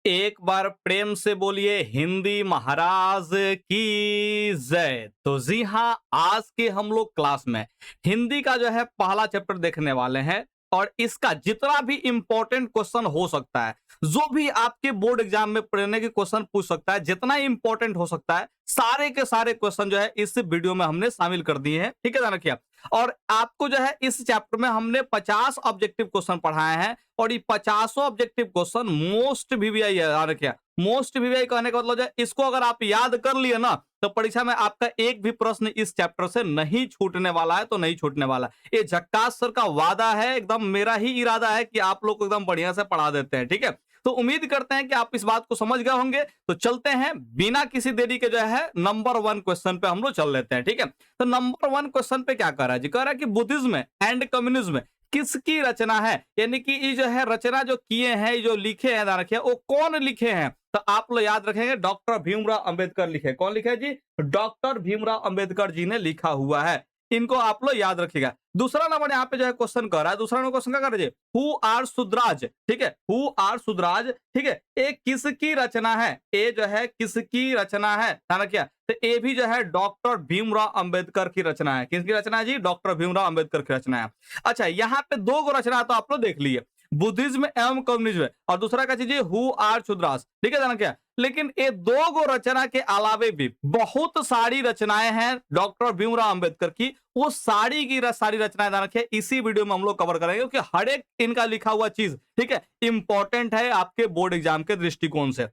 एक बार प्रेम से बोलिए हिंदी महाराज की जय। तो जी हाँ, आज के हम लोग क्लास में हिंदी का जो है पहला चैप्टर देखने वाले हैं और इसका जितना भी इंपॉर्टेंट क्वेश्चन हो सकता है, जो भी आपके बोर्ड एग्जाम में पढ़ने के क्वेश्चन पूछ सकता है, जितना इंपॉर्टेंट हो सकता है, सारे के सारे क्वेश्चन जो है इस वीडियो में हमने शामिल कर दिए हैं। ठीक है, ध्यान रखिए। और आपको जो है इस चैप्टर में हमने 50 ऑब्जेक्टिव क्वेश्चन पढ़ाए हैं और ये 50 ऑब्जेक्टिव क्वेश्चन मोस्ट वीवीआई है। याद रखिए, मोस्ट वीवीआई कहने का मतलब जो है इसको अगर आप याद कर लिए ना तो परीक्षा में आपका एक भी प्रश्न इस चैप्टर से नहीं छूटने वाला है। तो नहीं छूटने वाला, ये झक्कास सर का वादा है, एकदम मेरा ही इरादा है कि आप लोग को एकदम बढ़िया से पढ़ा देते हैं। ठीक है, तो उम्मीद करते हैं कि आप इस बात को समझ गए होंगे। तो चलते हैं बिना किसी देरी के जो है नंबर 1 क्वेश्चन पे हम लोग चल लेते हैं। ठीक है, तो नंबर 1 क्वेश्चन पे क्या कर रहा है जी, कह रहा है कि बुद्धिज्म एंड कम्युनिज्म किसकी रचना है, यानी कि ये जो है रचना जो किए हैं, जो लिखे हैं, ध्यान रखिए वो कौन लिखे हैं। तो आप लोग याद रखेंगे डॉक्टर भीमराव अंबेडकर लिखे। कौन लिखे जी? डॉक्टर भीमराव अंबेडकर जी ने लिखा हुआ है। इनको आप लोग याद रखिएगा। दूसरा नंबर यहाँ पे जो है क्वेश्चन कर रहा है, दूसरा नंबर क्वेश्चन क्या कर रहे हैं? Who are Shudras. ठीक है, हु आर सुद्राज। ठीक है, ये किसकी रचना है? ये जो है किसकी रचना है, ध्यान रखिए। तो ये भी जो है डॉक्टर भीमराव अंबेडकर की रचना है। किसकी रचना है जी? डॉक्टर भीमराव अंबेडकर की रचना है। अच्छा, यहाँ पे दो गो रचना तो आप लोग देख लिए, बुद्धिज्म एवं कम्युनिज्म, और दूसरा क्या चीज? Who are Shudras. ठीक है, ध्यान रखिए। लेकिन ये दो गो रचना के अलावे भी बहुत सारी रचनाएं हैं डॉक्टर भीमराव अंबेडकर की। वो सारी की सारी रचनाएं ध्यान रखिए इसी वीडियो में हम लोग कवर करेंगे, क्योंकि हर एक इनका लिखा हुआ चीज, ठीक है, इंपॉर्टेंट है आपके बोर्ड एग्जाम के दृष्टिकोण से।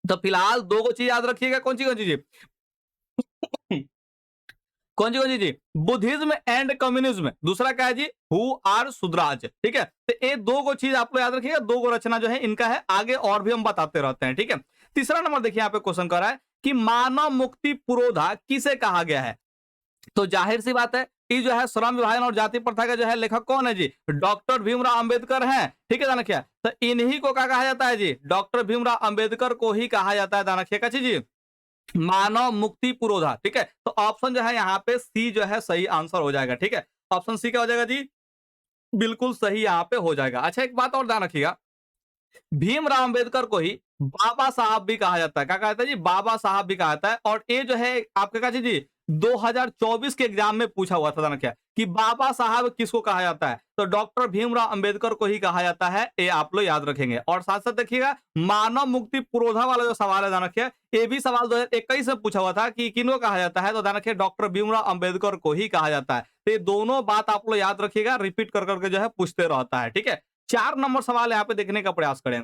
तो फिलहाल दो गो चीज याद रखिएगा। कौन सी चीज? कौन सी जी? Buddhism and communism. दूसरा क्या है जी? Who are Shudras. ठीक है, तो ये दो गो चीज आप लोग याद रखिएगा। दो गो रचना जो है इनका है, आगे और भी हम बताते रहते हैं। ठीक है, तीसरा नंबर देखिए यहाँ पे क्वेश्चन कर रहा है कि मानव मुक्ति पुरोधा किसे कहा गया है। तो जाहिर सी बात है, ये जो है श्रम विभाजन और जाति प्रथा का जो है लेखक कौन है जी? डॉक्टर भीमराव अंबेडकर हैं। ठीक है, ध्यान रखिए। तो इन्हीं को क्या कहा जाता है जी? डॉक्टर भीमराव अंबेडकर को ही कहा जाता है। ध्यान रखिएगा जी, मानव मुक्ति पुरोधा। ठीक है, तो ऑप्शन जो है यहाँ पे सी जो है सही आंसर हो जाएगा। ठीक है, ऑप्शन सी क्या हो जाएगा जी? बिल्कुल सही यहाँ पे हो जाएगा। अच्छा, एक बात और ध्यान रखिएगा, भीमराव अंबेडकर को ही बाबा साहब भी कहा जाता है। क्या कहा जाता है जी? बाबा साहब भी कहा जाता है। और ये जो है आपके कहा जी 2024 के एग्जाम में पूछा हुआ था ना क्या, कि बाबा साहब किसको कहा जाता है? तो डॉक्टर भीमराव अंबेडकर को ही कहा जाता है। ये आप लोग याद रखेंगे। और साथ साथ देखिएगा, मानव मुक्ति पुरोधा वाला जो सवाल है, ध्यान रखिए, ये भी सवाल 2021 में पूछा हुआ था कि किनको कहा जाता है। तो ध्यान रखिए, डॉक्टर भीमराव अंबेडकर को ही कहा जाता है। तो ये दोनों बात आप लोग याद रखिएगा, रिपीट कर करके जो है पूछते रहता है। ठीक है, 4 नंबर सवाल यहाँ पे देखने का प्रयास करें।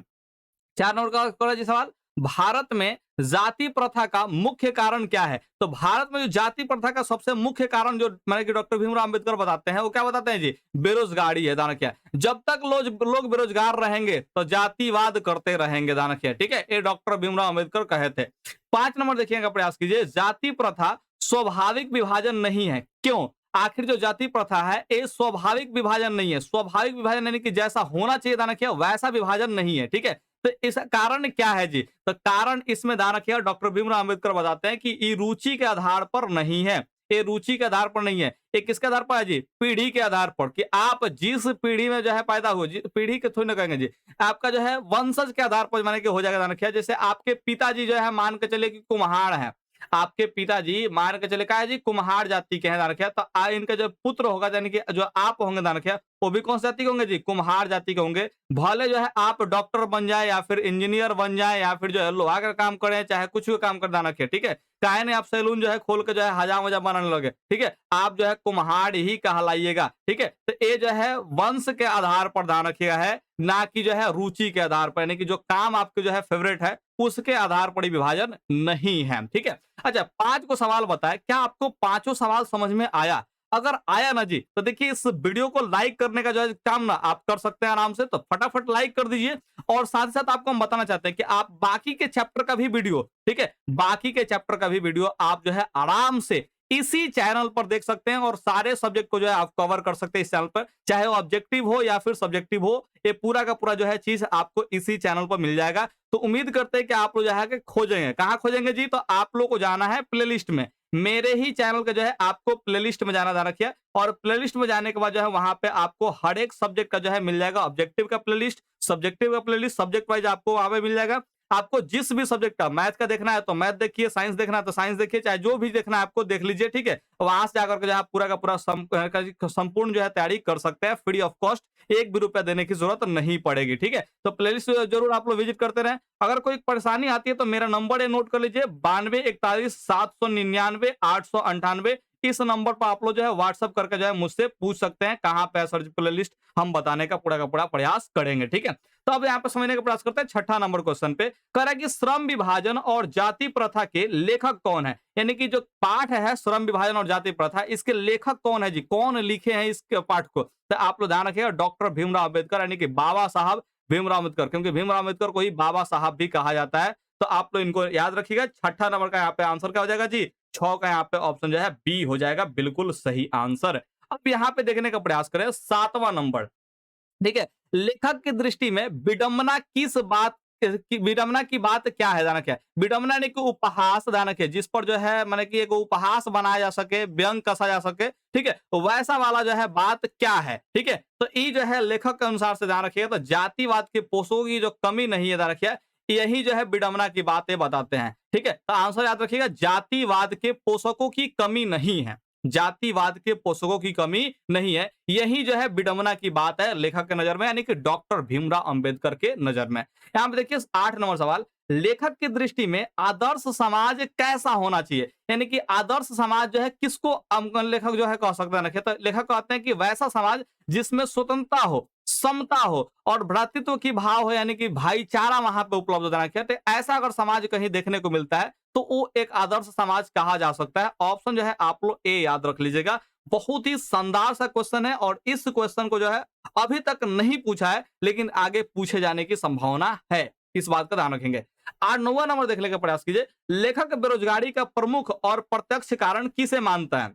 4 नंबर का कौन जी सवाल? भारत में जाति प्रथा का मुख्य कारण क्या है? तो भारत में जो जाति प्रथा का सबसे मुख्य कारण जो माने कि डॉक्टर भीमराव अंबेडकर बताते हैं, वो क्या बताते हैं जी? बेरोजगारी है। ध्यान रखिए, जब तक लोग बेरोजगार रहेंगे तो जातिवाद करते रहेंगे। ध्यान रखिए, ठीक है, ये डॉक्टर भीमराव अंबेडकर कहे थे। 5 नंबर देखिएगा, प्रयास कीजिए, जाति प्रथा स्वाभाविक विभाजन नहीं है, क्यों? आखिर जो जाति प्रथा है ये स्वाभाविक विभाजन नहीं है। स्वाभाविक विभाजन यानी कि जैसा होना चाहिए, ध्यान रखिए, वैसा विभाजन नहीं है। ठीक है, तो इसका कारण क्या है जी? तो कारण इसमें ध्यान रखिएगा, डॉक्टर भीमराव अंबेडकर बताते हैं कि ये रुचि के आधार पर नहीं है। ये रुचि के आधार पर नहीं है। ये किसके आधार पर है जी? पीढ़ी के आधार पर, कि आप जिस पीढ़ी में जो है पैदा हुए, पीढ़ी के थोड़ी ना कहेंगे जी, आपका जो है वंशज के आधार पर माने कि हो जाएगा। ध्यान रखिए, जैसे आपके पिताजी जो है मान के चले कि कुम्हार है, आपके पिताजी मान के चले क्या है जी? कुम्हार जाति के हैं। ध्यान रखिए, तो इनका जो पुत्र होगा, यानी कि जो आप होंगे, ध्यान रखिए, वो भी कौन सी जाति के होंगे जी? कुम्हार जाति के होंगे। भले जो है आप डॉक्टर बन जाए या फिर इंजीनियर बन जाए या फिर जो है लोहा का काम करें, चाहे कुछ भी काम कर, ध्यान रखिए। ठीक है, चाहे नहीं आप सैलून जो है खोल के जो है हजाम वजाम बनाने लगे, ठीक है, आप जो है कुम्हार ही कहलाइएगा। ठीक है, तो ये जो है वंश के आधार पर ध्यान रखिएगा है, ना कि जो है रुचि के आधार पर, यानी कि जो काम आपके जो है फेवरेट है उसके आधार पर ही विभाजन नहीं है। ठीक है, अच्छा, 5 को सवाल बताए, क्या आपको पांचों सवाल समझ में आया? अगर आया ना जी, तो देखिए इस वीडियो को लाइक करने का जो है काम ना आप कर सकते हैं आराम से, तो फटाफट लाइक कर दीजिए। और साथ ही साथ आपको हम बताना चाहते हैं कि आप बाकी के चैप्टर का भी वीडियो, ठीक है, बाकी के चैप्टर का भी वीडियो आप जो है आराम से इसी चैनल पर देख सकते हैं और सारे सब्जेक्ट को जो है आप कवर कर सकते हैं इस चैनल पर, चाहे वो ऑब्जेक्टिव हो या फिर सब्जेक्टिव हो, ये पूरा का पूरा जो है चीज आपको इसी चैनल पर मिल जाएगा। तो उम्मीद करते हैं कि आप लोग जो है खोजेंगे। कहां खोजेंगे जी? तो आप लोग को जाना है प्लेलिस्ट में, मेरे ही चैनल का जो है आपको प्लेलिस्ट में जाना, ध्यान रखिए। और प्लेलिस्ट में जाने के बाद जो है वहां पे आपको हर एक सब्जेक्ट का जो है मिल जाएगा, ऑब्जेक्टिव का प्लेलिस्ट, सब्जेक्टिव का प्लेलिस्ट, सब्जेक्ट वाइज आपको वहां पे मिल जाएगा। आपको जिस भी सब्जेक्ट का, मैथ का देखना है तो मैथ देखिए, साइंस देखना है तो साइंस देखिए, चाहे जो भी देखना है आपको देख लीजिए, ठीक है। वहां से जाकर के जो है पूरा का पूरा संपूर्ण जो है तैयारी कर सकते हैं फ्री ऑफ कॉस्ट, एक भी रुपया देने की जरूरत नहीं पड़ेगी, ठीक है। तो प्लेलिस्ट जरूर आप लोग विजिट करते रहें। अगर कोई परेशानी आती है तो मेरा नंबर नोट कर लीजिए, 9241 799 898। इस नंबर पर आप लोग जो है व्हाट्सअप करके जो है मुझसे पूछ सकते हैं कहां पे सर प्लेलिस्ट, हम बताने का पूरा प्रयास करेंगे, ठीक है। तो अब यहाँ पे समझने का प्रयास करते हैं छठा नंबर क्वेश्चन पे। कह रहा है कि श्रम विभाजन और जाति प्रथा के लेखक कौन है, यानी कि जो पाठ है श्रम विभाजन और जाति प्रथा, इसके लेखक कौन है जी, कौन लिखे हैं इस पाठ को। तो आप लोग ध्यान रखिएगा, डॉक्टर भीमराव अम्बेडकर, यानी कि बाबा साहब भीमराव अम्बेडकर, क्योंकि भीमराव अम्बेडकर को ही बाबा साहब भी कहा जाता है। तो आप लोग इनको याद रखिएगा। छठा नंबर का यहाँ पे आंसर क्या हो जाएगा जी, 6 का यहाँ पे ऑप्शन जो है बी हो जाएगा, बिल्कुल सही आंसर। अब यहाँ पे देखने का प्रयास करें 7वां नंबर, ठीक है। लेखक की दृष्टि में विडंबना किस बात विडंबना की बात क्या है, दानक है विडंबना, यानी कि उपहास, दानक है जिस पर जो है माने कि एक उपहास बनाया जा सके, व्यंग कसा जा सके, ठीक है, तो वैसा वाला जो है बात क्या है, ठीक है। तो ये जो है लेखक के अनुसार से ध्यान रखिएगा, तो जातिवाद के पोषकों की जो कमी नहीं है, ध्यान रखिए, यही जो है विडंबना की बातें बताते हैं, ठीक है। तो आंसर याद रखिएगा, जातिवाद के पोषकों की कमी नहीं है, जातिवाद के पोषकों की कमी नहीं है, यही जो है विडंबना की बात है लेखक के नजर में, यानी कि डॉक्टर भीमराव अंबेडकर के नजर में। यहां पे देखिए 8 नंबर सवाल, लेखक की दृष्टि में आदर्श समाज कैसा होना चाहिए, यानी कि आदर्श समाज जो है किसको लेखक जो है कह सकते हैं, तो लेखक कहते हैं कि वैसा समाज जिसमें स्वतंत्रता हो, समता हो और भ्रातृत्व की भाव हो, यानी कि भाईचारा वहां पे उपलब्ध होना चाहिए। तो ऐसा अगर समाज कहीं देखने को मिलता है तो वो एक आदर्श समाज कहा जा सकता है। ऑप्शन जो है आप लोग ए याद रख लीजिएगा। बहुत ही शानदार सा क्वेश्चन है और इस क्वेश्चन को जो है अभी तक नहीं पूछा है, लेकिन आगे पूछे जाने की संभावना है, इस बात का ध्यान रखेंगे। 9वां नंबर देखने का प्रयास कीजिए, लेखक बेरोजगारी का प्रमुख और प्रत्यक्ष कारण किसे मानता है।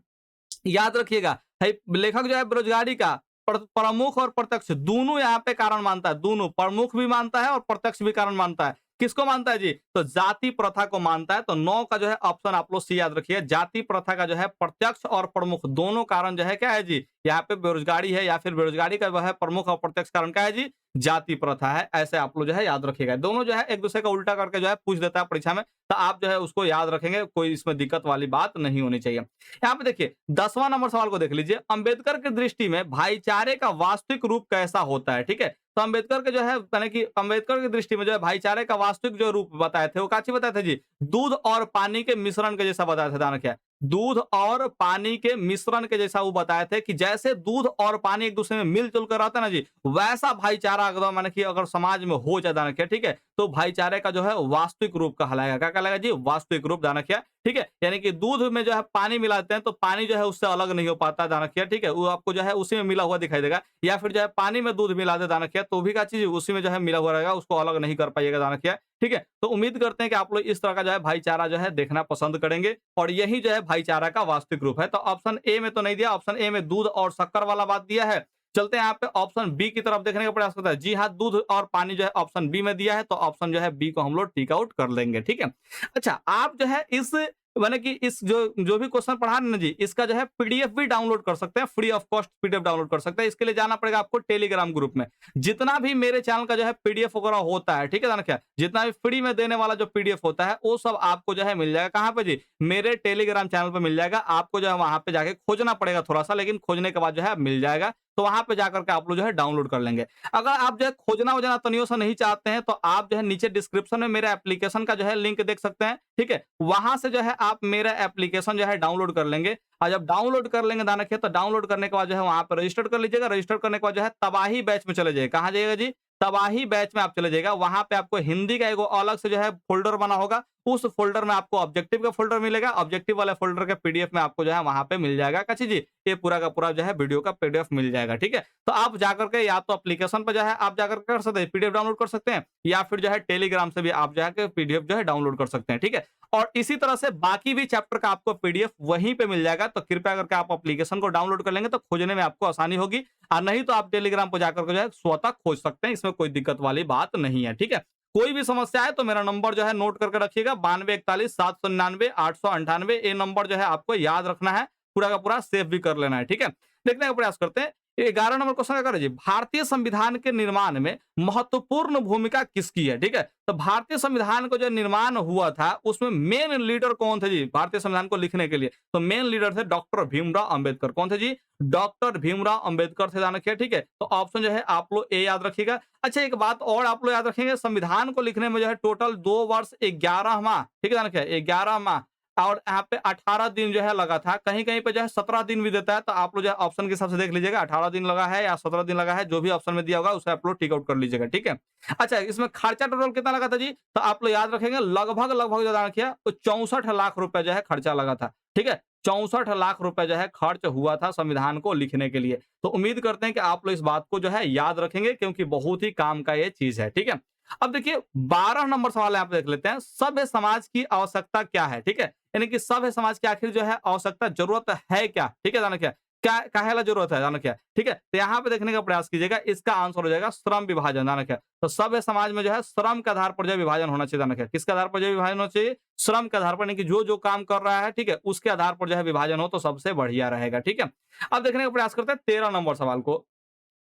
याद रखिएगा, लेखक जो है बेरोजगारी का प्रमुख और प्रत्यक्ष दोनों यहाँ पे कारण मानता है, दोनों प्रमुख भी मानता है और प्रत्यक्ष भी कारण मानता है। किसको मानता है जी, तो जाति प्रथा को मानता है। तो 9 का जो है ऑप्शन आप लोग सी याद रखिए, जाति प्रथा का जो है प्रत्यक्ष और प्रमुख दोनों कारण जो है क्या है जी, यहाँ पे बेरोजगारी है, या फिर बेरोजगारी का जो है प्रमुख और प्रत्यक्ष कारण क्या है जी, जाति प्रथा है। ऐसे आप लोग जो है याद रखिएगा, दोनों जो है एक दूसरे का उल्टा करके जो है पूछ देता है परीक्षा में, तो आप जो है उसको याद रखेंगे, कोई इसमें दिक्कत वाली बात नहीं होनी चाहिए। यहाँ पे देखिए 10वां नंबर सवाल को देख लीजिए, अंबेडकर की दृष्टि में भाईचारे का वास्तविक रूप कैसा होता है, ठीक है। तो अंबेडकर के जो है यानी कि अंबेडकर की दृष्टि में जो है भाईचारे का वास्तविक जो रूप बताए थे वो काची बताए थे जी, दूध और पानी के मिश्रण के जैसा बताया था, ध्यान क्या, दूध और पानी के मिश्रण के जैसा वो बताए थे कि जैसे दूध और पानी एक दूसरे में मिलजुल कर रहता है ना जी, वैसा भाईचारा अगर माने कि अगर समाज में हो जाए, दान क्या, ठीक है, तो भाईचारे का जो है वास्तविक रूप कहलाएगा। क्या कहलाएगा जी, वास्तविक रूप, दान क्या, ठीक है। यानी कि दूध में जो है पानी मिलाते हैं तो पानी जो है उससे अलग नहीं हो पाता, दान क्या, ठीक है, वो आपको जो है उसी में मिला हुआ दिखाई देगा। या फिर जो है पानी में दूध मिला दे, दान क्या, तो भी क्या चीज उसी में जो है मिला हुआ रहेगा, उसको अलग नहीं कर पाइएगा, दान क्या, ठीक है। तो उम्मीद करते हैं कि आप लोग इस तरह का जो है भाईचारा जो है देखना पसंद करेंगे और यही जो है भाईचारा का वास्तविक रूप है। तो ऑप्शन ए में तो नहीं दिया, ऑप्शन ए में दूध और शक्कर वाला बात दिया है। चलते हैं यहाँ पे ऑप्शन बी की तरफ देखने का प्रयास करते हैं। जी हाँ, दूध और पानी जो है ऑप्शन बी में दिया है, तो ऑप्शन जो है बी को हम लोग टिक आउट कर लेंगे, ठीक है। अच्छा, आप जो है इस माने कि इस जो भी क्वेश्चन पढ़ा ना जी, इसका जो है पीडीएफ भी डाउनलोड कर सकते हैं, free of cost PDF download कर सकते हैं। इसके लिए जाना पड़ेगा आपको टेलीग्राम ग्रुप में। जितना भी मेरे चैनल का जो है पीडीएफ वगैरह होता है, ठीक है ना, क्या जितना भी फ्री में देने वाला जो पीडीएफ होता है वो सब आपको जो है मिल जाएगा। कहाँ पे जी, मेरे टेलीग्राम चैनल पे मिल जाएगा। आपको जो है वहां पे जाके खोजना पड़ेगा थोड़ा सा, लेकिन खोजने के बाद जो है मिल जाएगा, तो वहां पे जाकर के आप लोग जो है डाउनलोड कर लेंगे। अगर आप जो है खोजना वोजना तनियों से नहीं चाहते हैं तो आप जो है नीचे डिस्क्रिप्शन में मेरे एप्लीकेशन का जो है लिंक देख सकते हैं, ठीक है। वहां से जो है आप मेरा एप्लीकेशन जो है डाउनलोड कर लेंगे और जब डाउनलोड कर लेंगे दाना खेत, तो डाउनलोड करने के बाद जो है वहां पर रजिस्टर कर लीजिएगा। रजिस्टर करने के बाद जो है तबाही बैच में चले जाइएगा। कहाँ जाइएगा जी, तबाही बैच में आप चले जाइएगा। वहां पे आपको हिंदी का एक अलग से जो है फोल्डर बना होगा, उस फोल्डर में आपको ऑब्जेक्टिव का फोल्डर मिलेगा। ऑब्जेक्टिव वाले फोल्डर के पीडीएफ में आपको जो है वहां पे मिल जाएगा कच्ची जी, ये पूरा का पूरा जो है वीडियो का पीडीएफ मिल जाएगा, ठीक है। तो आप जाकर के या तो एप्लीकेशन पर जो है आप जाकर कर सकते हैं, पीडीएफ डाउनलोड कर सकते हैं, या फिर जो है टेलीग्राम से भी आप जाकर पीडीएफ जो है डाउनलोड कर सकते हैं, ठीक है। और इसी तरह से बाकी भी चैप्टर का आपको पीडीएफ वहीं पे मिल जाएगा। तो कृपया करके आप एप्लीकेशन को डाउनलोड कर लेंगे तो खोजने में आपको आसानी होगी, और नहीं तो आप टेलीग्राम पर जाकर के जो है स्वतः खोज सकते हैं, इसमें कोई दिक्कत वाली बात नहीं है, ठीक है। कोई भी समस्या है तो मेरा नंबर जो है नोट करके रखिएगा, 9241 799 898। ये नंबर जो है आपको याद रखना है, पूरा का पूरा सेव भी कर लेना है, ठीक है। देखने का प्रयास करते हैं 11 नंबर क्वेश्चन क्या करे जी, भारतीय संविधान के निर्माण में महत्वपूर्ण भूमिका किसकी है? ठीक है, तो भारतीय संविधान को जो निर्माण हुआ था उसमें मेन लीडर कौन थे जी भारतीय संविधान को लिखने के लिए? तो मेन लीडर थे डॉक्टर भीमराव अंबेडकर। कौन थे जी? डॉक्टर भीमराव अंबेडकर थे, ध्यान रखिए। ठीक है, तो ऑप्शन जो है आप लोग ए याद रखिएगा। अच्छा, एक बात और आप लोग याद रखेंगे, संविधान को लिखने में जो है टोटल 2 वर्ष 11 माह, ठीक है, ध्यान रखिए 11 माह और यहाँ पे 18 दिन जो है लगा था। कहीं-कहीं पे जो है 17 दिन भी देता है, तो आप लोग जो है ऑप्शन के हिसाब से देख लीजिएगा 18 दिन लगा है या 17 दिन लगा है, जो भी ऑप्शन में दिया होगा उसे आप लोग टिक आउट कर लीजिएगा, ठीक है। अच्छा, इसमें खर्चा टोटल कितना लगा था जी? तो आप लोग याद रखेंगे लगभग जो ध्यान रखिए 64 लाख रुपए जो है खर्चा लगा था, ठीक है। 64 लाख रुपए जो है खर्च हुआ था संविधान को लिखने के लिए। तो उम्मीद करते हैं कि आप लोग इस बात को जो है याद रखेंगे, क्योंकि बहुत ही काम का ये चीज है, ठीक है। अब देखिए 12 नंबर सवाल यहाँ पे देख लेते हैं, सभ्य समाज की आवश्यकता क्या है? ठीक है, यानी कि सभ्य समाज की आखिर जो है आवश्यकता, जरूरत है क्या? ठीक है, जाना क्या क्या काहेला जरूरत है, जाना क्या? ठीक है, तो यहाँ पे देखने का प्रयास कीजिएगा, इसका आंसर हो जाएगा श्रम विभाजन, जाना क्या? तो सभ्य समाज में जो है श्रम के आधार पर जो है विभाजन होना चाहिए, जाना क्या? किसके आधार पर जो है विभाजन होना चाहिए? श्रम के आधार पर, यानी कि जो काम कर रहा है, ठीक है, उसके आधार पर जो है विभाजन हो तो सबसे बढ़िया रहेगा, ठीक है। अब देखने का प्रयास करते हैं 13 नंबर सवाल को।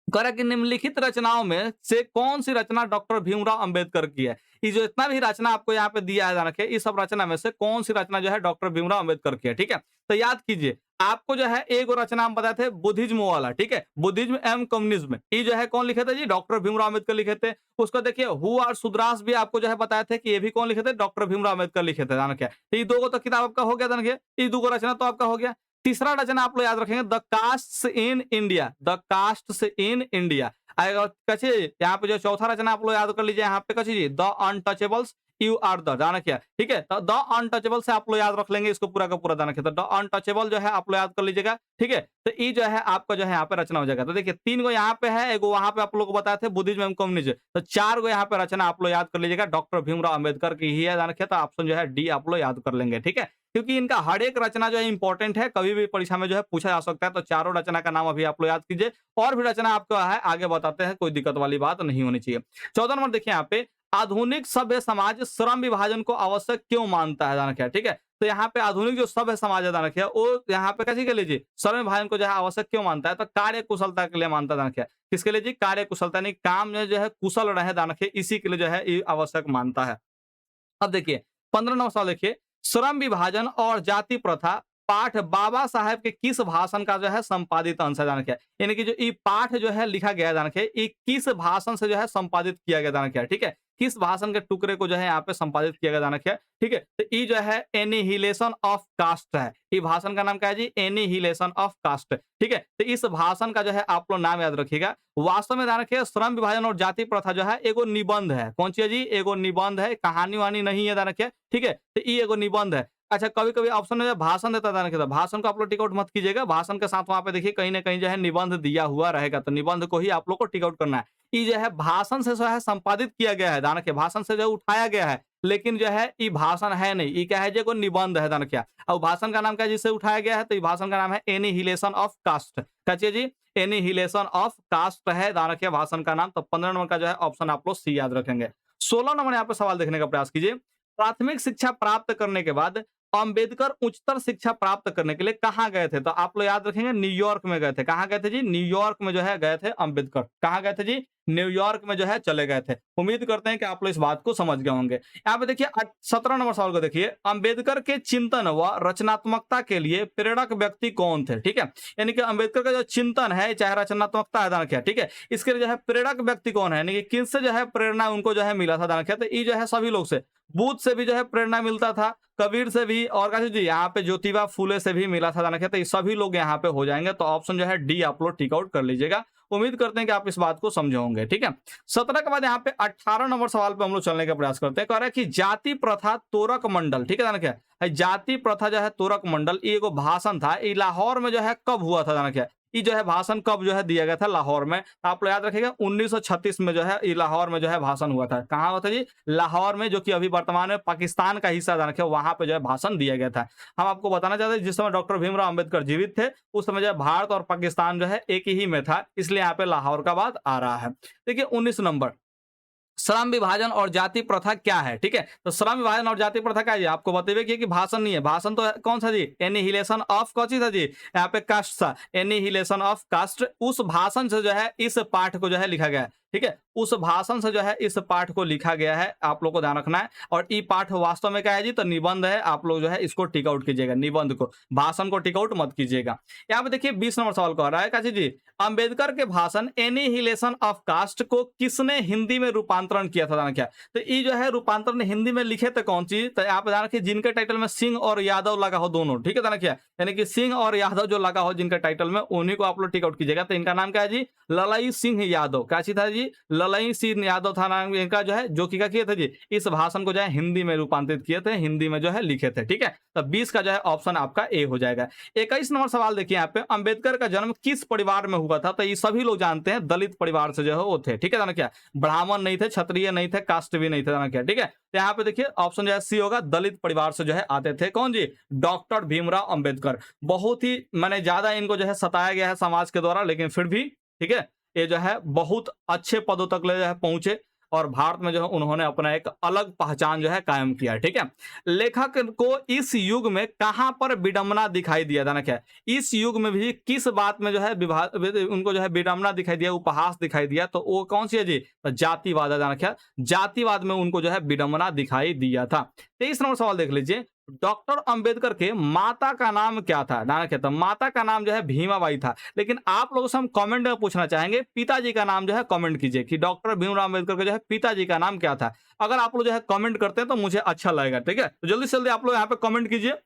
कह रहा है कि निम्नलिखित रचनाओं में से कौन सी रचना डॉक्टर भीमराव अंबेडकर की है? ये जो इतना भी रचना आपको यहाँ पे दिया है, ध्यान रखिए, इस सब रचना में से कौन सी रचना जो है डॉक्टर भीमराव अंबेडकर की है? ठीक है, तो याद कीजिए, आपको जो है एक रचना हम बताए थे बुद्धिज्म वाला, ठीक है, बुद्धिज्म एवं कम्युनिज्म, ये जो है कौन लिखे थे जी? डॉक्टर भीमराव अंबेडकर लिखे थे। उसको देखिए हु और सुद्रास भी आपको जो है बताए थे कि ये भी कौन लिखे थे? डॉक्टर भीमराव अंबेडकर लिखे थे, ध्यान रखिए। तो ये दो तो किताब आपका हो गया, ध्यान रखिए, ये दो रचना तो आपका हो गया। तीसरा रचना आप लोग याद रखेंगे, the castes in India, the castes in India आएगा। कछे यहाँ पे जो चौथा रचना आप लोग याद कर लीजिए, यहाँ पे कछे जी, the untouchables you are the, जाना क्या, ठीक है, तो द अनटचेबल से आप लोग याद रख लेंगे, इसको पूरा का पूरा जाना क्या, तो द अनटचेबल जो है आप लोग याद कर लीजिएगा, ठीक है। तो ये जो है आपका जो है यहाँ पे रचना हो जाएगा। तो देखिए 3 गो यहाँ पे है, एगो वहां पे आप लोग को बताए थे बुद्धिज्म एवं कम्युनिज्म, तो 4 गो यहाँ पे रचना आप लोग याद कर लीजिएगा, डॉक्टर भीमराव अंबेडकर की ही है, जाना क्या, तो ऑप्शन जो है डी आप लोग याद कर लेंगे, ठीक है। क्योंकि इनका हर एक रचना जो है इंपॉर्टेंट है, कभी भी परीक्षा में जो है पूछा जा सकता है, तो चारों रचना का नाम अभी आप लोग याद कीजिए, और भी रचना आपको है आगे बताते हैं, कोई दिक्कत वाली बात नहीं होनी चाहिए। 14 नंबर देखिए यहाँ पे, आधुनिक सभ्य समाज श्रम विभाजन को आवश्यक क्यों मानता है, जाना क्या, ठीक है। तो यहाँ पे आधुनिक जो सभ्य समाज है, जाना क्या, वो यहाँ पे कैसे के लिए जी श्रम विभाजन को जो है आवश्यक क्यों मानता है? तो कार्य कुशलता के लिए मानता है, जाना क्या, किसके लिए जी? कार्य कुशलता, यानी काम में जो है कुशल रहे, जाना क्या, इसी के लिए जो है ये आवश्यक मानता है। अब देखिए 15 नंबर सवाल देखिए, श्रम विभाजन और जाति प्रथा पाठ बाबा साहेब के किस भाषण का जो है संपादित अंश है, जाना क्या, यानी कि जो ये पाठ जो है लिखा गया है, जाना क्या, ये किस भाषण से जो है संपादित किया गया, जाना क्या, ठीक है, किस भाषण के टुकड़े को जो है यहाँ पे संपादित किया गया, जाना क्या, ठीक है। तो ये जो है एनिहिलेशन ऑफ कास्ट है, ये भाषण का नाम क्या है जी? एनिहिलेशन ऑफ कास्ट, ठीक है। तो इस भाषण का जो है आप लोग नाम याद रखिएगा। वास्तव में ध्यान रखिए, श्रम विभाजन और जाति प्रथा जो है एगो निबंध है। कौन सी है जी? एगो निबंध है, कहानी वानी नहीं है, ध्यान रखिए, ठीक है। तो ये एगो निबंध है। अच्छा, कभी-कभी ऑप्शन में भाषण देता था, ना भाषण को आप लोग टिक आउट मत कीजिएगा, भाषण के साथ वहां पे देखिए कहीं ना कहीं जो है निबंध दिया हुआ रहेगा, तो निबंध को ही आप लोग को टिक आउट करना है। ये जो है भाषण से जो है संपादित किया गया है, ध्यान रखिए, भाषण से जो है उठाया गया है, लेकिन जो है ये भाषण है नहीं, ये क्या है जी? को निबंध है, ध्यान रखिए। और भाषण का नाम क्या है जिससे उठाया गया है? तो ये भाषण का नाम है एनिहिलेशन ऑफ कास्ट। क्या चाहिए जी? एनिहिलेशन ऑफ कास्ट है, ध्यान रखिए भाषण का नाम। तो 15 नंबर का जो है ऑप्शन आप लोग सी याद रखेंगे। 16 नंबर यहाँ पे सवाल देखने का प्रयास कीजिए, प्राथमिक शिक्षा प्राप्त करने के बाद अंबेडकर उच्चतर शिक्षा प्राप्त करने के लिए कहाँ गए थे? तो आप लोग याद रखेंगे न्यूयॉर्क में गए थे। कहाँ गए थे जी? न्यूयॉर्क में जो है गए थे अंबेडकर। कहाँ गए थे जी? न्यूयॉर्क में जो है चले गए थे। उम्मीद करते हैं कि आप लोग इस बात को समझ गए होंगे। यहाँ पे देखिए 17 नंबर सवाल को देखिए, अंबेडकर के चिंतन व रचनात्मकता के लिए प्रेरक व्यक्ति कौन थे? ठीक है, यानी कि अंबेडकर का जो चिंतन है, चाहे रचनात्मकता है, दान क्या, ठीक है, इसके लिए जो है प्रेरक व्यक्ति कौन है, यानी कि किनसे जो है प्रेरणा उनको जो है मिला था, दान क्या, तो ये जो है सभी लोग से, बुद्ध से भी जो है प्रेरणा मिलता था, कबीर से भी, और कैसे जी यहाँ पे ज्योतिबा फूले से भी मिला था, दान क्या, तो ये सभी लोग यहाँ पे हो जाएंगे। तो ऑप्शन जो है डी आप लोग टिक आउट कर लीजिएगा। उम्मीद करते हैं कि आप इस बात को समझे होंगे। ठीक है, 17 के बाद यहाँ पे 18 नंबर सवाल पे हम लोग चलने का प्रयास करते हैं। कह रहा है कि जाति प्रथा तोरक मंडल, ठीक है ना, क्या जाति प्रथा जो है तोरक मंडल, ये एगो भाषण था, ये लाहौर में जो है कब हुआ था, जाना क्या, ये जो है भाषण कब जो है दिया गया था लाहौर में? आप लोग याद रखिएगा 1936 में जो है ये लाहौर में जो है भाषण हुआ था। कहाँ हुआ था जी? लाहौर में, जो कि अभी वर्तमान में पाकिस्तान का हिस्सा जान रखिए, वहां पे जो है भाषण दिया गया था। हम आपको बताना चाहते हैं जिस समय डॉक्टर भीमराव अंबेडकर जीवित थे उस समय जो है भारत और पाकिस्तान जो है एक ही में था, इसलिए यहाँ पे लाहौर का बात आ रहा है। देखिए 19 नंबर, श्रम विभाजन और जाति प्रथा क्या है? ठीक है, तो श्रम विभाजन और जाति प्रथा क्या है जी? आपको बतेबे किए कि भाषण नहीं है। भाषण तो कौन सा जी? एनिहिलेशन ऑफ कौन सी था जी? यहाँ पे कास्ट था, एनिहिलेशन ऑफ कास्ट। उस भाषण से जो है इस पाठ को जो है लिखा गया है। ठीक है, उस भाषण से जो है इस पाठ को लिखा गया है, आप लोग को ध्यान रखना है। और ई पाठ वास्तव में क्या है जी? तो निबंध है। आप लोग जो है इसको टिक आउट कीजिएगा, निबंध को, भाषण को टिक आउट मत कीजिएगा। यहाँ पे देखिए 20 नंबर सवाल कह रहा है काशी जी, अंबेडकर के भाषण एनिहिलेशन ऑफ कास्ट को किसने हिंदी में रूपांतरण किया था? क्या तो ये जो है रूपांतरण हिंदी में लिखे थे कौन सी? तो आप ध्यान रखिए जिनके टाइटल में सिंह और यादव लगा हो दोनों, ठीक है ध्यान रखिए, यानी कि सिंह और यादव जो लगा हो जिनके टाइटल में, उन्हीं को आप लोग टिक आउट कीजिएगा। तो इनका नाम क्या है जी? ललई सिंह यादव। क्या चीज था जी? ललई सिंह यादव था नाम इनका जो है, जो कि क्या किए थे जी? इस भाषण को जो है हिंदी में रूपांतरित किए थे, हिंदी में जो है लिखे थे। ठीक है, तो 20 का जो है ऑप्शन आपका ए हो जाएगा। 21 नंबर सवाल देखिए यहाँ पे, अंबेडकर का जन्म किस परिवार में हुआ था? तो ये सभी लोग जानते हैं, दलित परिवार से जो है वो थे। ठीक है ना, क्या ब्राह्मण नहीं थे, क्षत्रिय नहीं थे, कास्ट भी नहीं थे ना, क्या ठीक है। तो यहाँ पे देखिए ऑप्शन जो है सी होगा, दलित परिवार से जो है आते थे। कौन जी? डॉक्टर भीमराव अंबेडकर। बहुत ही मैंने ज्यादा इनको जो है सताया गया है समाज के द्वारा, लेकिन फिर भी ठीक है, ये जो है बहुत अच्छे पदों तक ले जो है पहुंचे और भारत में जो है उन्होंने अपना एक अलग पहचान जो है कायम किया। ठीक है, लेखक को इस युग में कहां पर विडंबना दिखाई दिया था ना, क्या इस युग में भी किस बात में जो है उनको जो है विडंबना दिखाई दिया, उपहास दिखाई दिया? तो वो कौन सी है जी? तो जातिवाद है, क्या जातिवाद में उनको जो है विडंबना दिखाई दिया था। 23 नंबर सवाल देख लीजिए, डॉक्टर अंबेडकर के माता का नाम क्या था? नाना क्या था? माता का नाम जो है भीमाबाई था। लेकिन आप लोगों से हम कमेंट में पूछना चाहेंगे, पिताजी का नाम जो है कमेंट कीजिए कि डॉक्टर भीमराव अंबेडकर के जो है पिताजी का नाम क्या था। अगर आप लोग जो है कमेंट करते हैं तो मुझे अच्छा लगेगा। ठीक है, तो जल्दी से जल्दी आप लोग यहाँ पे कमेंट कीजिए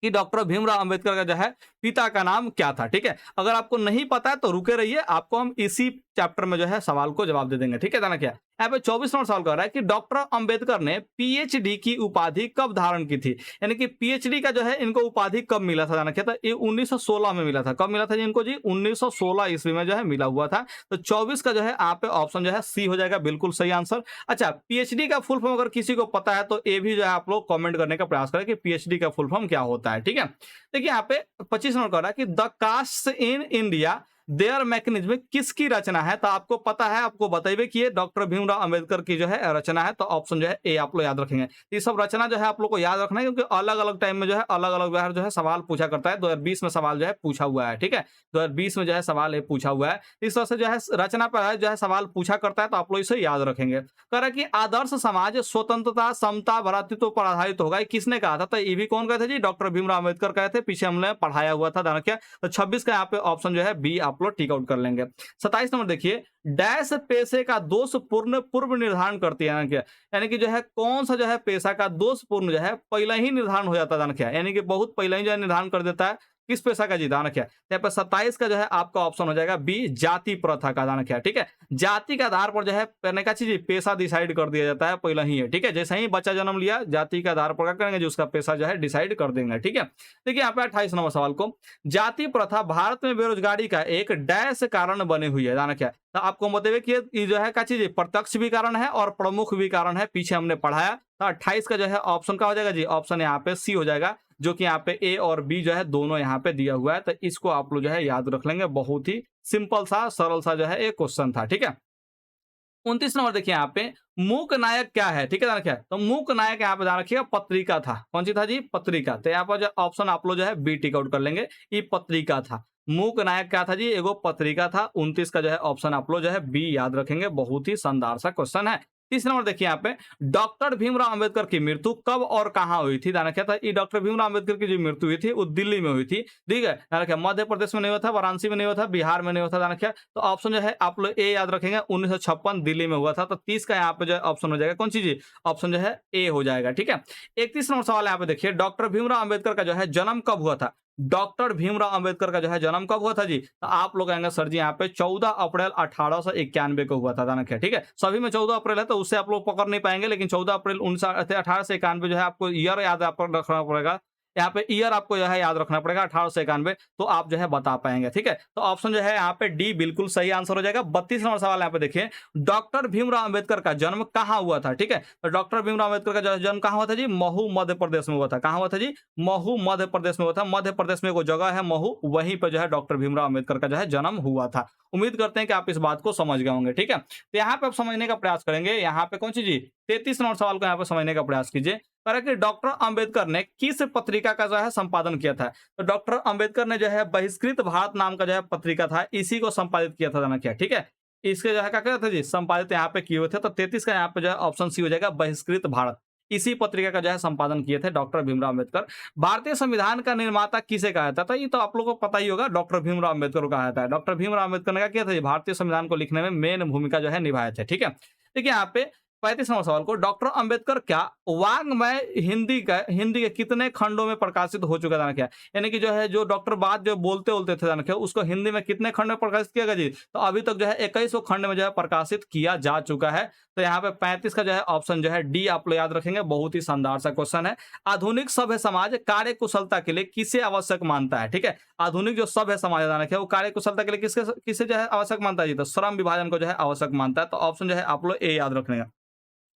कि डॉक्टर भीमराव अंबेडकर का जो है पिता का नाम क्या था। ठीक है, अगर आपको नहीं पता है तो रुके रहिए, आपको हम इसी चैप्टर में जो है सवाल को जवाब दे देंगे। ठीक है, क्या यहाँ पे 24 नंबर सवाल कर रहा है कि डॉक्टर अंबेडकर ने पीएचडी की उपाधि कब धारण की थी? यानी कि पीएचडी का जो है इनको उपाधि कब मिला था? जाना क्या था? ये 1916 में मिला था। कब मिला था जी इनको? जी 1916 ईस्वी में जो है मिला हुआ था। तो 24 का जो है आप ऑप्शन जो है सी हो जाएगा, बिल्कुल सही आंसर। अच्छा, पीएचडी का फुल फॉर्म अगर किसी को पता है तो ये भी जो है आप लोग कमेंट करने का प्रयास करें कि पीएचडी का फुल फॉर्म क्या होता है। ठीक है, देखिए यहाँ पे 25 नंबर कर रहा है कि the caste in India their mechanism किसकी रचना है? तो आपको पता है, आपको बताइए कि ये डॉक्टर भीमराव अंबेडकर की जो है रचना है। तो ऑप्शन जो है ए आप लोग याद रखेंगे। ये सब रचना जो है आप लोग को याद रखना है, क्योंकि अलग अलग टाइम में जो है अलग अलग बार जो है सवाल पूछा करता है। 2020 में सवाल जो है पूछा हुआ है। ठीक है, 2020 में जो है सवाल ये पूछा हुआ है। इस तरह से जो है रचना पर जो है सवाल पूछा करता है, तो आप लोग इसे याद रखेंगे। कह रहा है कि आदर्श समाज स्वतंत्रता, समता, भ्रातृत्व पर आधारित होगा। किसने कहा था? तो ये भी कौन कहे थे जी? डॉक्टर भीमराव अंबेडकर कहे थे। पीछे हमने पढ़ाया हुआ था, ध्यान रखिए। तो 26 का यहाँ पे ऑप्शन जो है बी आप लोग टिक आउट कर लेंगे। 27 नंबर देखिए, डैश पेशे का दोषपूर्ण पूर्व निर्धारण करती है, यानी कि जो है कौन सा जो है पेशा का दोषपूर्ण जो है पहले ही निर्धारण हो जाता है, यानी कि बहुत पहले ही जो है निर्धारण कर देता है किस पेशा का जी? दान क्या? यहाँ पर 27 का जो है आपका ऑप्शन हो जाएगा बी, जाति प्रथा का। दान क्या? ठीक है, जाति के आधार पर जो है करने का चीज पेशा डिसाइड कर दिया जाता है पहले ही है। ठीक है, जैसे ही बच्चा जन्म लिया जाति के आधार पर क्या करेंगे जो उसका पेशा जो है डिसाइड कर देंगे। ठीक है, देखिए यहाँ पे 28 नंबर सवाल को, जाति प्रथा भारत में बेरोजगारी का एक डैश कारण बनी हुई है। दाना क्या? तो आपको बताइए कि ये जो है क्या चीज प्रत्यक्ष भी कारण है और प्रमुख भी कारण है, पीछे हमने पढ़ाया। तो 28 का जो है ऑप्शन क्या हो जाएगा जी? ऑप्शन यहाँ पे सी हो जाएगा, जो कि यहाँ पे ए और बी जो है दोनों यहाँ पे दिया हुआ है। तो इसको आप लोग जो है याद रख लेंगे, बहुत ही सिंपल सा सरल सा जो है एक क्वेश्चन था। ठीक है, 29 नंबर देखिए यहाँ पे, मूक नायक क्या है? ठीक है, क्या? तो मूक नायक यहाँ पे ध्यान रखिएगा पत्रिका था। कौन सी था जी? पत्रिका। तो यहाँ पर जो ऑप्शन आप लोग जो है बी टिक आउट कर लेंगे, ये पत्रिका था। मूक नायक क्या था जी? एगो पत्रिका था। 29 का जो है ऑप्शन आप लोग जो है बी याद रखेंगे, बहुत ही शानदार सा क्वेश्चन है। 30 नंबर देखिए यहाँ पे, डॉक्टर भीमराव अंबेडकर की मृत्यु कब और कहाँ हुई थी? क्या था? ये डॉक्टर भीमराव अंबेडकर की जो मृत्यु हुई थी वो दिल्ली में हुई थी। ठीक है, क्या मध्य प्रदेश में नहीं हुआ था, वाराणसी में नहीं हुआ था, बिहार में नहीं हुआ था। क्या? तो ऑप्शन जो है आप लोग ए याद रखेंगे, 1956 दिल्ली में हुआ था। तो 30 का यहाँ पे जो ऑप्शन हो जाएगा कौन सी जी? ऑप्शन जो है ए हो जाएगा। ठीक है, 31 नंबर सवाल यहाँ पे देखिए, डॉक्टर भीमराव अंबेडकर का जो है जन्म कब हुआ था? डॉक्टर भीमराव अंबेडकर का जो है जन्म कब हुआ था जी? तो आप लोग आएंगे सर जी यहाँ पे 14 अप्रैल 1891 को हुआ था। क्या? ठीक है, सभी में 14 अप्रैल है तो उससे आप लोग पकड़ नहीं पाएंगे, लेकिन 14 अप्रैल 1891 जो है आपको ईयर याद आप रखना पड़ेगा। यहाँ पे ईयर आपको जो है याद रखना पड़ेगा 1891, तो आप जो है बता पाएंगे। ठीक है, तो ऑप्शन जो है यहाँ पे डी बिल्कुल सही आंसर हो जाएगा। 32 नंबर सवाल यहाँ पे देखिए, डॉक्टर भीमराव अंबेडकर का जन्म कहाँ हुआ था? ठीक है, तो डॉक्टर भीमराव अंबेडकर का जन्म कहाँ हुआ था जी? महू मध्य प्रदेश में हुआ था। कहाँ हुआ था जी? महू मध्य प्रदेश में हुआ था। मध्य प्रदेश में वो जगह है महू, वहीं पर जो है डॉक्टर भीमराव अंबेडकर का जो है जन्म हुआ था। उम्मीद करते हैं कि आप इस बात को समझ गए होंगे। ठीक है, तो यहाँ पे आप समझने का प्रयास करेंगे। यहाँ पे कौन सी जी 33 नंबर सवाल को यहाँ पे समझने का प्रयास कीजिए। कह कि डॉक्टर अंबेडकर ने किस पत्रिका का जो है संपादन किया था? तो डॉक्टर अंबेडकर ने जो है बहिष्कृत भारत नाम का जो है पत्रिका था, इसी को संपादित किया था जाना क्या? ठीक है, इसके जो है क्या कहते थे जी संपादित यहाँ पे किए हुए थे। तो 33 का यहाँ पे जो है ऑप्शन सी हो जाएगा, बहिष्कृत भारत। इसी पत्रिका का जो है संपादन किए थे डॉक्टर भीमराव अंबेडकर। भारतीय संविधान का निर्माता किसे कहा जाता था? ये तो आप लोगों को पता ही होगा, डॉक्टर भीमराव अंबेडकर को कहा जाता है। डॉक्टर भीमराव अंबेडकर ने क्या किया था जी? भारतीय संविधान को लिखने में मेन भूमिका जो है निभाए थे। ठीक है, देखिए यहाँ पे 35 नंबर सवाल को, डॉक्टर अंबेडकर क्या वाङ्मय हिंदी के कितने खंडों में प्रकाशित हो चुका था? क्या यानी कि जो है जो डॉक्टर बात जो बोलते थे क्या उसको हिंदी में कितने खंड में प्रकाशित किया गया जी? तो अभी तक जो है 2100 खंड में जो है प्रकाशित किया जा चुका है। तो यहाँ पे 35 का जो है ऑप्शन जो है डी आप लोग याद रखेंगे। बहुत ही शानदार सा क्वेश्चन है। आधुनिक सभ्य समाज कार्य कुशलता के लिए किसे आवश्यक मानता है? ठीक है, आधुनिक जो सभ्य समाज है वो कार्य कुशलता के लिए किसे जो है आवश्यक मानता है जी? तो श्रम विभाजन को जो है आवश्यक मानता है। तो ऑप्शन जो है आप लोग ए याद रखने का।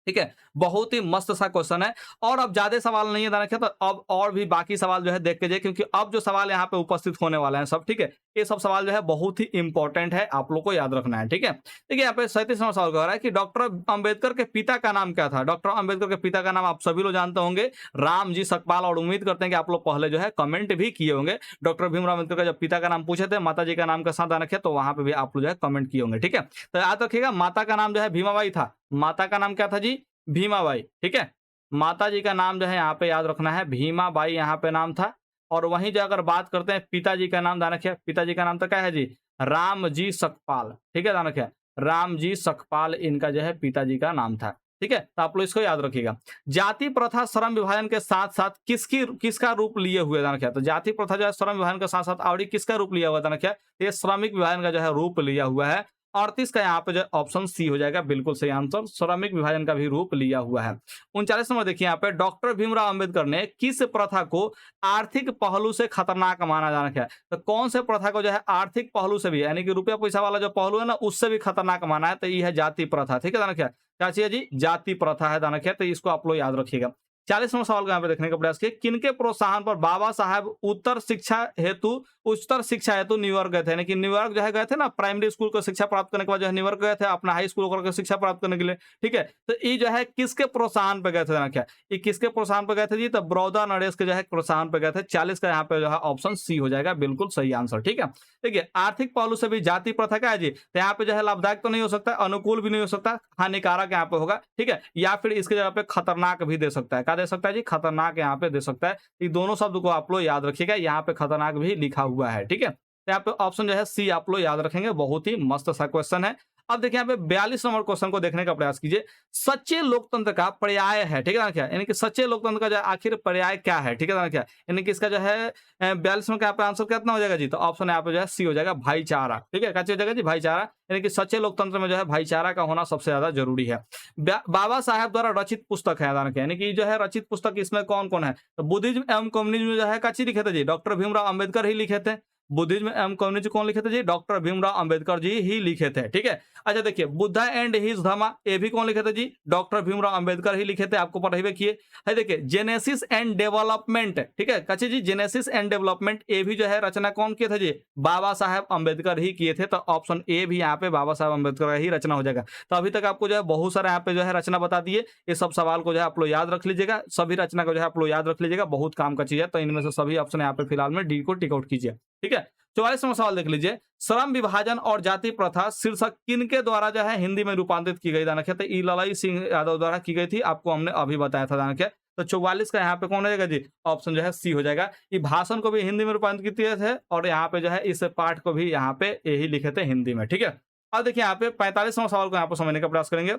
ठीक है, बहुत ही मस्त सा क्वेश्चन है। और अब ज्यादा सवाल नहीं है ध्यान रखिए, तो अब और भी बाकी सवाल जो है देख के जाइए, क्योंकि अब जो सवाल यहाँ पे उपस्थित होने वाले हैं सब, ठीक है, ये सब सवाल जो है बहुत ही इंपॉर्टेंट है, आप लोग को याद रखना है। ठीक है, देखिए यहाँ पे 37वां सवाल कह रहा है कि डॉक्टर अंबेडकर के पिता का नाम क्या था? डॉक्टर अंबेडकर के पिता का नाम आप सभी लोग जानते होंगे, राम जी सकपाल। और उम्मीद करते हैं कि आप लोग पहले जो है कमेंट भी किए होंगे। डॉक्टर भीमराव अम्बेडकर का जब पिता का नाम पूछे थे, माता जी का नाम के साथ ध्यान रखिए, तो वहां पे भी आप लोग जो है कमेंट किए होंगे। ठीक है, तो याद रखिएगा माता का नाम जो है भीमाबाई था। माता का नाम क्या था जी? भीमाबाई। ठीक है, माता जी का नाम जो है यहाँ पे याद रखना है, भीमाबाई यहाँ पे नाम था। और वहीं जो अगर बात करते हैं पिताजी का नाम, ध्यान रखिए पिताजी का नाम तो क्या है जी? राम जी सकपाल। ठीक है, ध्यान रखिए राम जी सकपाल इनका जो है पिताजी का नाम था। ठीक है, तो आप लोग इसको याद रखिएगा। जाति प्रथा श्रम विभाजन के साथ साथ किसका रूप लिए हुए? ध्यान रखिए, तो जाति प्रथा जो है श्रम विभाजन के साथ साथ और किसका रूप लिया हुआ? ध्यान रखिए, ये श्रमिक विभाजन का जो है रूप लिया हुआ है। 38 का यहाँ पे जो ऑप्शन सी हो जाएगा, बिल्कुल सही आंसर, श्रमिक विभाजन का भी रूप लिया हुआ है। 39 नंबर देखिए यहाँ पे, डॉक्टर भीमराव अंबेडकर ने किस प्रथा को आर्थिक पहलू से खतरनाक माना जा रहा है? तो कौन से प्रथा को जो है आर्थिक पहलू से भी, यानी कि रुपया पैसा वाला जो पहलू है ना, उससे भी खतरनाक माना है? तो ये है जाति प्रथा। ठीक है, क्या चाहिए जी? जाति प्रथा है, ध्यान रखिए, तो इसको आप लोग याद रखिएगा। 40वां सवाल को यहाँ पे देखने का प्रयास किए, किनके प्रोत्साहन पर बाबा साहब उच्चतर शिक्षा हेतु न्यूयॉर्क गए थे? यानी कि न्यूयॉर्क जो है गए थे ना, प्राइमरी स्कूल को शिक्षा प्राप्त करने के बाद जो है न्यूयॉर्क गए थे अपना हाई स्कूल होकर शिक्षा प्राप्त करने के लिए। ठीक है, तो ये जो है किसके प्रोत्साहन पे गए थे? क्या ये किसके प्रोत्साहन पे गए थे जी? तो बड़ौदा नरेश के जो है प्रोत्साहन पे गए थे। 40 का यहाँ पे जो है ऑप्शन सी हो जाएगा, बिल्कुल सही आंसर। ठीक है, देखिए आर्थिक पहलू से भी जाति प्रथा क्या है जी? तो यहाँ पे जो है लाभदायक तो नहीं हो सकता, अनुकूल भी नहीं हो सकता, हानिकारक यहाँ पे होगा। ठीक है, या फिर इसके जगह पे खतरनाक भी दे सकता है। क्या दे सकता है जी? खतरनाक यहाँ पे दे सकता है। ये दोनों शब्द को आप लोग याद रखिएगा, यहाँ पे खतरनाक भी लिखा हुआ है। ठीक है, तो यहाँ पे ऑप्शन जो है सी आप लोग याद रखेंगे। बहुत ही मस्त सा क्वेश्चन है। अब देखिए यहाँ पे 42 नंबर क्वेश्चन को देखने का प्रयास कीजिए, सच्चे लोकतंत्र का पर्याय है। ठीक है ना, क्या यानी कि सच्चे लोकतंत्र का जो आखिर पर्याय क्या है? ठीक है ना, क्या यानी कि इसका जो है 42 में क्या आंसर कितना हो जाएगा जी? तो ऑप्शन यहाँ पे जो है सी हो जाएगा, भाईचारा। ठीक है, क्या हो जाएगा जी? भाईचारा। यानी कि सच्चे लोकतंत्र में जो है भाईचारा का होना सबसे ज्यादा जरूरी है। बाबा साहेब द्वारा रचित पुस्तक है, यानी कि जो है रचित पुस्तक इसमें कौन कौन है? तो बुद्धिज्म एवं कम्युनिज्म जो है काची लिखे थे जी? डॉक्टर भीमराव अंबेडकर ही लिखे थे। बुद्धिज्म एवं कम्युनिज्म कौन लिखे थे जी? डॉक्टर भीमराव अंबेडकर जी ही लिखे थे। ठीक है, अच्छा देखिए बुद्धा एंड हिज धर्म, ये भी कौन लिखे थे जी? डॉक्टर भीमराव अंबेडकर ही लिखे थे, आपको पढ़ाई किए। है देखिए जेनेसिस एंड डेवलपमेंट, ठीक है कच्ची जी, जेनेसिस एंड डेवलपमेंट ये भी जो है रचना कौन किए थे जी? बाबा साहेब अंबेडकर ही किए थे। तो ऑप्शन ए भी यहाँ पे बाबा साहेब अंबेडकर का ही रचना हो जाएगा। तो अभी तक आपको जो है बहुत सारे यहाँ पे जो है रचना बता दिए। ये सब सवाल को जो है आप लोग याद रख लीजिएगा, सभी रचना को जो है आप लोग याद रख लीजिएगा, बहुत काम का चीज है। तो इनमें से सभी ऑप्शन यहाँ पे फिलहाल में डी को टिक आउट कीजिए। ठीक है, 44वां सवाल देख लीजिए, श्रम विभाजन और जाति प्रथा शीर्षक किनके द्वारा जो है हिंदी में रूपांतरित की गई? दानख्या तो ललाई सिंह यादव द्वारा की गई थी, आपको हमने अभी बताया था दानख्या। तो 44 का यहाँ पे कौन हो जाएगा जी? ऑप्शन जो है सी हो जाएगा। ये भाषण को भी हिंदी में रूपांतरित किए थे और यहाँ पे जो है इस पाठ को भी यहाँ पे यही लिखे थे हिंदी में। ठीक है, अब देखिए यहाँ पे 45वां सवाल को यहाँ पे समझने का प्रयास करेंगे।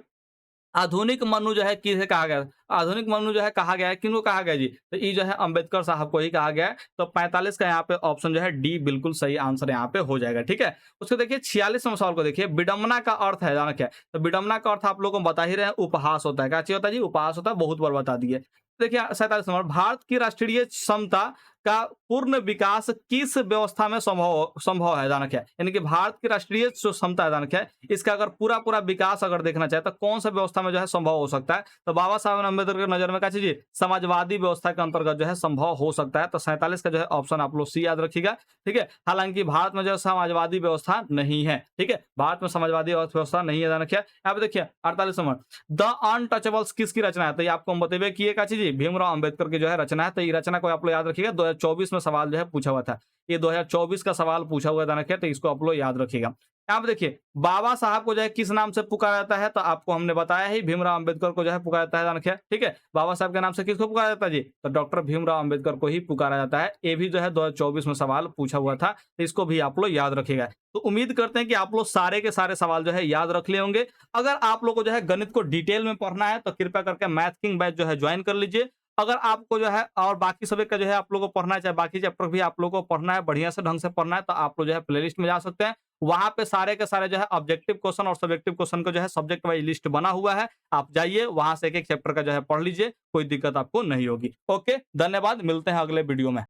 आधुनिक मनु जो है किसे कहा गया? आधुनिक मनु जो है कहा गया है, किनको कहा गया जी? तो ये जो है अंबेडकर साहब को ही कहा गया है। तो 45 का यहाँ पे ऑप्शन जो है डी बिल्कुल सही आंसर यहाँ पे हो जाएगा। ठीक है, उसको देखिए 46वां सवाल को देखिए, विडम्बना का अर्थ है जाना क्या? तो विडम्बना का अर्थ आप लोगों को बता ही रहे हैं, उपहास होता है। क्या चीज होता है जी? उपहास होता है, बहुत बार बता दिए। देखिए 47 नंबर, भारत की राष्ट्रीय क्षमता का पूर्ण विकास किस व्यवस्था में संभव है, जाना क्या है? यानी कि भारत की राष्ट्रीय जो क्षमता है, जाना क्या है? इसका अगर पूरा विकास अगर देखना चाहे तो कौन सा व्यवस्था में जो है संभव हो सकता है? तो बाबा साहब अम्बेडकर की नजर में क्या चीज है? समाजवादी व्यवस्था के अंतर्गत जो है संभव हो सकता है। तो 47 का जो है ऑप्शन आप लोग सी याद रखिएगा, ठीक है। हालांकि भारत में जो है समाजवादी व्यवस्था नहीं है, ठीक है, भारत में समाजवादी व्यवस्था नहीं है, जाना क्या है? यहाँ पे देखिए 48 नंबर, द अनटचेबल्स किसकी रचना है? तो ये आपको हम बतेबे किए का चीज भीमराव अंबेडकर की जो है रचना है। तो ये रचना को आप लोग याद रखिएगा, 2024 में सवाल जो है पूछा हुआ था, ये 2024 का सवाल पूछा हुआ था, तो इसको आप लोग याद रखिएगा। यहाँ पे देखिए बाबा साहब को जो है किस नाम से पुकारा जाता है? तो आपको हमने बताया ही, भीमराव अंबेडकर को जो है पुकारा जाता है, जाना क्या है? ठीक है, बाबा साहब के नाम से किसको पुकारा जाता है जी? तो डॉक्टर भीमराव अंबेडकर को ही पुकारा जाता है। ये भी जो है 2024 में सवाल पूछा हुआ था, तो इसको भी आप लोग याद रखिएगा। तो उम्मीद करते हैं कि आप लोग सारे के सारे सवाल जो है याद रख लिए होंगे। अगर आप लोग को जो है गणित को डिटेल में पढ़ना है तो कृपया करके मैथ किंग बैच जो है ज्वाइन कर लीजिए। अगर आपको जो है और बाकी सभी का जो है आप लोगों को पढ़ना है, चाहे बाकी चैप्टर भी आप लोगों को पढ़ना है, बढ़िया से ढंग से पढ़ना है, तो आप लोग जो है प्लेलिस्ट में जा सकते हैं। वहां पे सारे के सारे जो है ऑब्जेक्टिव क्वेश्चन और सब्जेक्टिव क्वेश्चन को जो है सब्जेक्ट वाइज लिस्ट बना हुआ है। आप जाइए वहां से एक एक चैप्टर का जो है पढ़ लीजिए, कोई दिक्कत आपको नहीं होगी। ओके, धन्यवाद, मिलते हैं अगले वीडियो में।